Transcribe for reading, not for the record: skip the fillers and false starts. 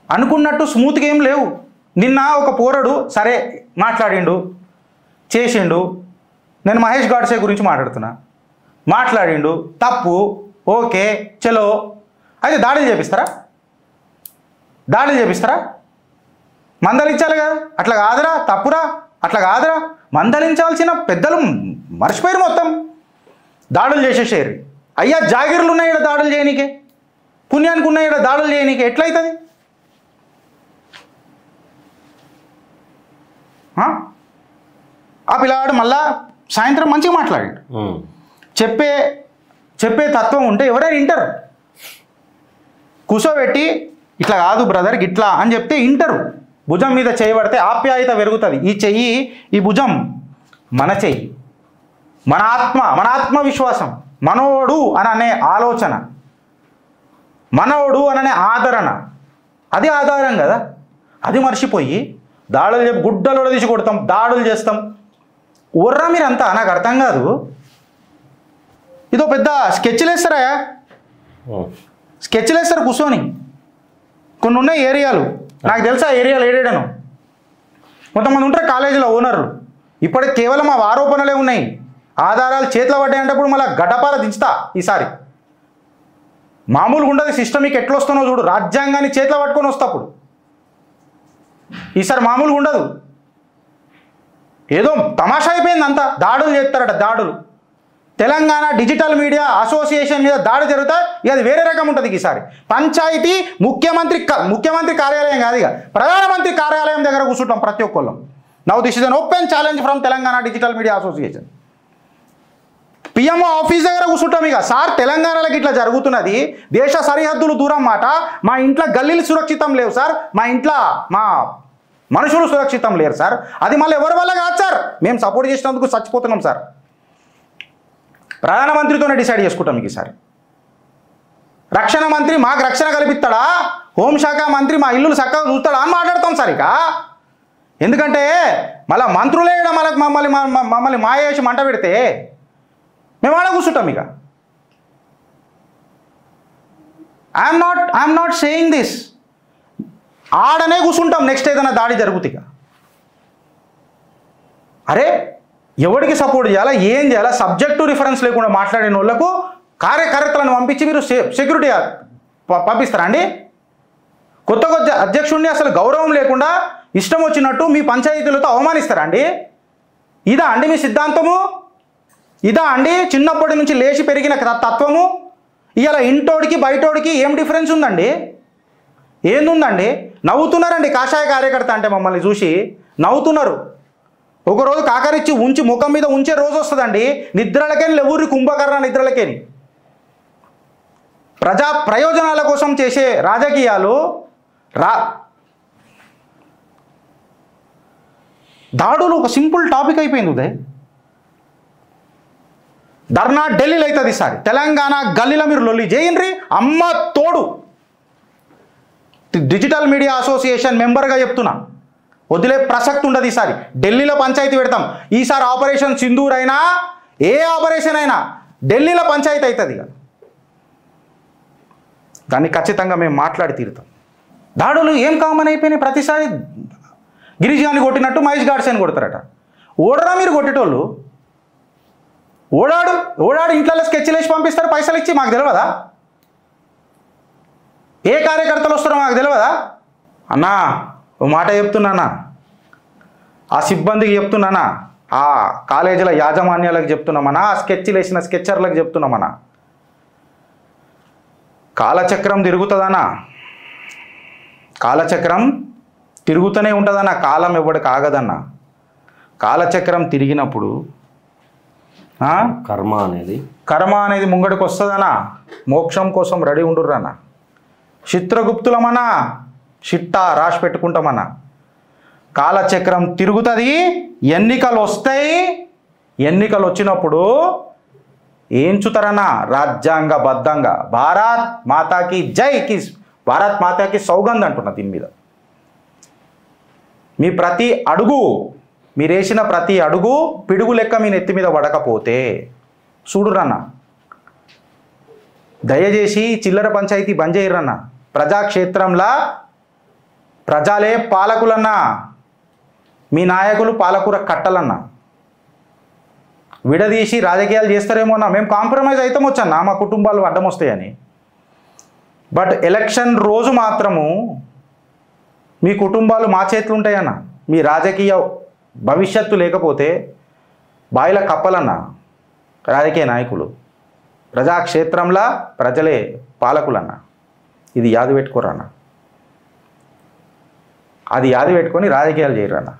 అనుకున్నట్టు స్మూత్గా ఏం లేవు. నిన్న ఒక పోరడు సరే మాట్లాడిండు చేసిండు, నేను మహేష్ గాడ్సే గురించి మాట్లాడుతున్నా, మాట్లాడిండు తప్పు ఓకే చలో, అయితే దాడులు చేపిస్తారా? దాడులు చేపిస్తారా? మందలించాలి కదా, అట్లా కాదురా తప్పురా, అట్లా కాదురా, మందలించాల్సిన పెద్దలు మర్చిపోయారు, మొత్తం దాడులు చేసేసారు. అయ్యా జాగిర్లు ఉన్నాయి ఇక్కడ దాడులు చేయనీకే, పుణ్యానికి ఉన్నాయి ఇక్కడ దాడులు చేయనీకే, ఎట్లయితుంది? ఆ పిల్లవాడు మళ్ళా సాయంత్రం మంచిగా మాట్లాడాడు. చెప్పే తత్వం ఉంటే ఎవరైనా వింటారు. కూర్చోబెట్టి ఇట్లా కాదు బ్రదర్ గిట్లా అని చెప్తే వింటారు. భుజం మీద చేయబడితే ఆప్యాయత పెరుగుతుంది. ఈ చెయ్యి, ఈ భుజం మన చెయ్యి, మన ఆత్మవిశ్వాసం, మనోడు అననే ఆలోచన, మనోడు అననే ఆదరణ, అది ఆధారం కదా. అది మర్చిపోయి దాడులు చెప్పి గుడ్డలో తీసి కొడతాం, దాడులు చేస్తాం. ఊర్రా మీరంతా, నాకు అర్థం కాదు. ఇదో పెద్ద స్కెచ్లు వేస్తారా, స్కెచ్లు వేస్తారు కూర్చొని. కొన్ని ఉన్నాయి ఏరియాలు, నాకు తెలుసా ఏరియాలు ఏడేడను. కొంతమంది ఉంటారు కాలేజీలో ఓనర్లు, ఇప్పటికి కేవలం ఆ ఆరోపణలే ఉన్నాయి, ఆధారాలు చేతిలో పడ్డాయంటప్పుడు మళ్ళీ గడ్డపార దించుతా. ఈసారి మామూలుగా ఉండదు సిస్టమ్, మీకు ఎట్లా వస్తానో చూడు, రాజ్యాంగాన్ని చేతిలో పట్టుకొని వస్తాప్పుడు. ఈసారి మామూలుగా ఉండదు. ఏదో తమాషా అయిపోయింది అంతా, దాడులు చేస్తారట దాడులు. తెలంగాణ డిజిటల్ మీడియా అసోసియేషన్ మీద దాడి జరుగుతాయి, ఇక అది వేరే రకం ఉంటుంది. ఈసారి పంచాయతీ ముఖ్యమంత్రి కార్యాలయం కాదు, ఇక ప్రధానమంత్రి కార్యాలయం దగ్గర కూర్చుంటాం ప్రతి ఒక్కళ్ళం. Now this is an open challenge from Telangana digital media association. PMO office దగ్గర కూర్చుంటాం. ఇక సార్ తెలంగాణలోకి ఇట్లా జరుగుతున్నది, దేశ సరిహద్దులు దూరం మాట, మా ఇంట్లో గల్లీలు సురక్షితం లేవు సార్, మా ఇంట్లో మా మనుషులు సురక్షితం లేరు సార్, అది మళ్ళీ ఎవరి వల్ల కాదు సార్, మేము సపోర్ట్ చేసినందుకు చచ్చిపోతున్నాం సార్. ప్రధానమంత్రితోనే డిసైడ్ చేసుకుంటాం మీకు ఈసారి. రక్షణ మంత్రి మాకు రక్షణ కల్పిస్తాడా, హోంశాఖ మంత్రి మా ఇల్లులు చక్కగా చూస్తాడా అని మాట్లాడతాం సార్. ఇక ఎందుకంటే మళ్ళీ మంత్రులే మమ్మల్ని మాయ చేసి మంట పెడితే మేము ఆడ కూర్చుంటాం. ఇక ఐఎమ్ నాట్ సేయింగ్ దిస్, ఆడనే కూర్చుంటాం నెక్స్ట్ ఏదైనా దాడి జరుగుతుంది. అరే ఎవరికి సపోర్ట్ చేయాలా, ఏం చేయాలా, సబ్జెక్టు రిఫరెన్స్ లేకుండా మాట్లాడిన వాళ్ళకు కార్యకర్తలను పంపించి మీరు సెక్యూరిటీ పంపిస్తారా అండి? కొత్త అధ్యక్షుడిని అసలు గౌరవం లేకుండా ఇష్టం వచ్చినట్టు మీ పంచాయతీలతో అవమానిస్తారా అండి? ఇదా అండి మీ సిద్ధాంతము? ఇదా అండి చిన్నప్పటి నుంచి లేచి పెరిగిన తత్వము? ఇవాళ ఇంటోడికి బయటోడికి ఏం డిఫరెన్స్ ఉందండి? ఏందుందండి? నవ్వుతున్నారండి కాషాయ కార్యకర్త అంటే, మమ్మల్ని చూసి నవ్వుతున్నారు. ఒకరోజు కాకరిచ్చి ఉంచి ముఖం మీద ఉంచే రోజు వస్తుందండి. నిద్రలకేని లేవురి కుంభకర్ణ నిద్రలకేని. ప్రజా ప్రయోజనాల కోసం చేసే రాజకీయాలు దాడులు ఒక సింపుల్ టాపిక్ అయిపోయింది ఉదయ్. ధర్నా ఢిల్లీలో అవుతుంది ఈసారి, తెలంగాణ గల్లీలో మీరు లొల్లి చేయండి. అమ్మ తోడు డిజిటల్ మీడియా అసోసియేషన్ మెంబర్గా చెప్తున్నా, వదిలే ప్రసక్తి ఉండదు. ఈసారి ఢిల్లీలో పంచాయతీ పెడతాం. ఈసారి ఆపరేషన్ సింధూర్ అయినా ఏ ఆపరేషన్ అయినా ఢిల్లీలో పంచాయతీ అవుతుంది. ఇక దాన్ని ఖచ్చితంగా మేము మాట్లాడి తీరుతాం. దాడులు ఏం కామన్ అయిపోయినాయి. ప్రతిసారి గిరిజాన్ని కొట్టినట్టు మహేష్ గాడ్సేని కొడతారట. ఓడరా మీరు కొట్టేటోళ్ళు? ఓడాడు ఇంట్లో స్కెచ్లు వేసి పంపిస్తారు పైసలు ఇచ్చి. మాకు తెలియదా? ఏ కార్యకర్తలు వస్తారో మాకు తెలియదా? అన్నా ఓ మాట చెప్తున్నానా, ఆ సిబ్బందికి చెప్తున్నానా, ఆ కాలేజీల యాజమాన్యాలకు చెప్తున్నామన్నా, ఆ స్కెచ్లు వేసిన స్కెచ్చర్లకు చెప్తున్నామన్నా, కాలచక్రం తిరుగుతుందన్నా, కాలచక్రం తిరుగుతూనే ఉంటుందన్న, కాలం ఎవడికి ఆగదన్న. కాలచక్రం తిరిగినప్పుడు కర్మ అనేది ముంగడికి వస్తుందన్న. మోక్షం కోసం రెడీ ఉండుర్రన్న. చిత్రగుప్తులమన్నా చిట్టా రాసి పెట్టుకుంటామన్నా. కాలచక్రం తిరుగుతుంది, ఎన్నికలు వస్తాయి. ఎన్నికలు వచ్చినప్పుడు ఏంచుతారన్నా రాజ్యాంగబద్ధంగా భారత్ మాతాకి జైకి, భారత్ మాతాకి సౌగంధ్ అంటున్నా. దీని మీద మీ ప్రతి అడుగు, మీరేసిన ప్రతి అడుగు పిడుగు లెక్క మీ నెత్తి మీద పడకపోతే చూడురన్న, దయచేసి చిల్లర పంచాయతీ బంద్ చేయరన్న. ప్రజాక్షేత్రంలో ప్రజలే పాలకులన్నా, మీ నాయకులు పాలకూర కట్టలన్నా. విడదీసి రాజకీయాలు చేస్తారేమో అన్నా, మేము కాంప్రమైజ్ అవుతాం వచ్చన్నా మా కుటుంబాలు అడ్డం వస్తాయని. బట్ ఎలక్షన్ రోజు మాత్రము మీ కుటుంబాలు మా చేతులు ఉంటాయన్న. మీ రాజకీయ భవిష్యత్తు లేకపోతే బాయిల కప్పలన్నా రాజకీయ నాయకులు. ప్రజాక్షేత్రంలో ప్రజలే పాలకులన్నా. ఇది యాది పెట్టుకోరన్న. అది యాది పెట్టుకొని రాజకీయాలు చేయరన్న.